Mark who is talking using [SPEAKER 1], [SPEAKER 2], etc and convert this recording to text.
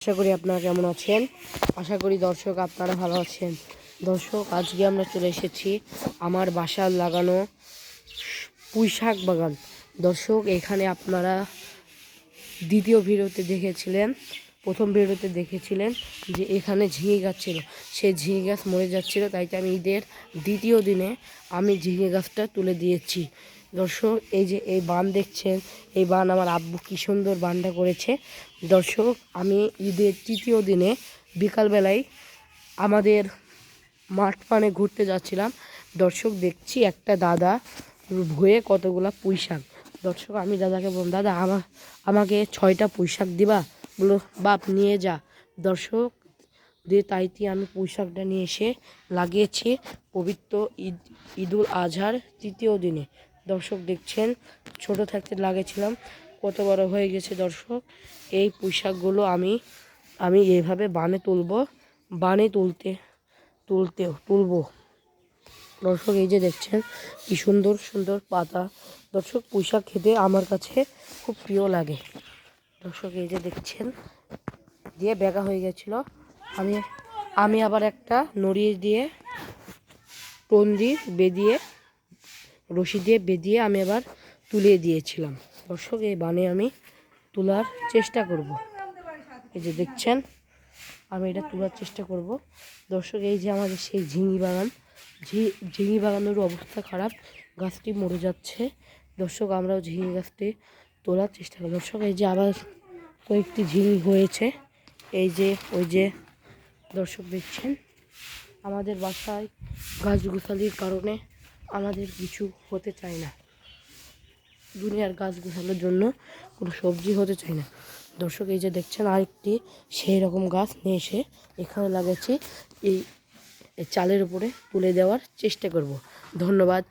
[SPEAKER 1] আশা করি আপনারা কেমন আছেন। আশা করি দর্শক আপনারা ভালো আছেন। দর্শক, আজকে আমরা চলে এসেছি আমার বাসার লাগানো পুঁইশাক বাগান। দর্শক, এখানে আপনারা দ্বিতীয় ভিডিওতে দেখেছিলেন, প্রথম ভিডিওতে দেখেছিলেন যে এখানে ঝিঙে গাছ ছিল, সেই ঝিঙে গাছ মরে যাচ্ছিল, তাই আমি ঈদের দ্বিতীয় দিনে আমি ঝিঙে গাছটা তুলে দিয়েছি। দর্শক, এই যে এই বান দেখছেন, এই বান আমার আব্বু কী সুন্দর বানটা করেছে। দর্শক, আমি ঈদের তৃতীয় দিনে বিকালবেলায় আমাদের মাঠ পানে ঘুরতে যাচ্ছিলাম। দর্শক, দেখছি একটা দাদা ভুয়ে কতগুলা পুঁইশাক। দর্শক, আমি দাদাকে বললাম, দাদা আমাকে 6টা পুঁইশাক দিবা? বললো, বাপ নিয়ে যা। দর্শক, দিয়ে তাইতে আমি পুঁইশাকটা নিয়ে এসে লাগিয়েছি পবিত্র ঈদুল আজহার তৃতীয় দিনে। দর্শক, দেখছেন ছোট থাকতে লাগিয়েছিলাম, কত বড় হয়ে গেছে। দর্শক, এই পুঁইশাকগুলো আমি এইভাবে বানে তুলবো। দর্শক, এই যে দেখছেন কি সুন্দর সুন্দর পাতা। দর্শক, পুঁইশাক খেতে আমার কাছে খুব প্রিয় লাগে। দর্শক, এই যে দেখছেন দিয়ে বেঁকা হয়ে গেছিল, আমি আবার একটা নড়িয়ে দিয়ে টোন দিয়ে রশি দিয়ে বেঁধিয়ে আমি আবার তুলে দিয়েছিলাম। দর্শক, এই বানে আমি তোলার চেষ্টা করব। এই যে দেখছেন আমি এটা তোলার চেষ্টা করব। দর্শক, এই যে আমাদের সেই ঝিঙি বাগানের অবস্থা খারাপ, গাছটি মরে যাচ্ছে। দর্শক, আমরাও ঝিঙে গাছটি তোলার চেষ্টা করি। দর্শক, এই যে আবার কয়েকটি ঝিঙি হয়েছে, এই যে ওই যে। দর্শক, দেখছেন আমাদের বাসায় গাছগুছালির কারণে আমাদের কিছু হতে চায় না, দুনিয়ার গাছ গোছানোর জন্য কোনো সবজি হতে চায় না। দর্শক, এই যে দেখছেন আরেকটি সেই রকম গাছ নিয়ে এসে এখানে লাগাচ্ছি, এই চালের উপরে তুলে দেওয়ার চেষ্টা করব। ধন্যবাদ।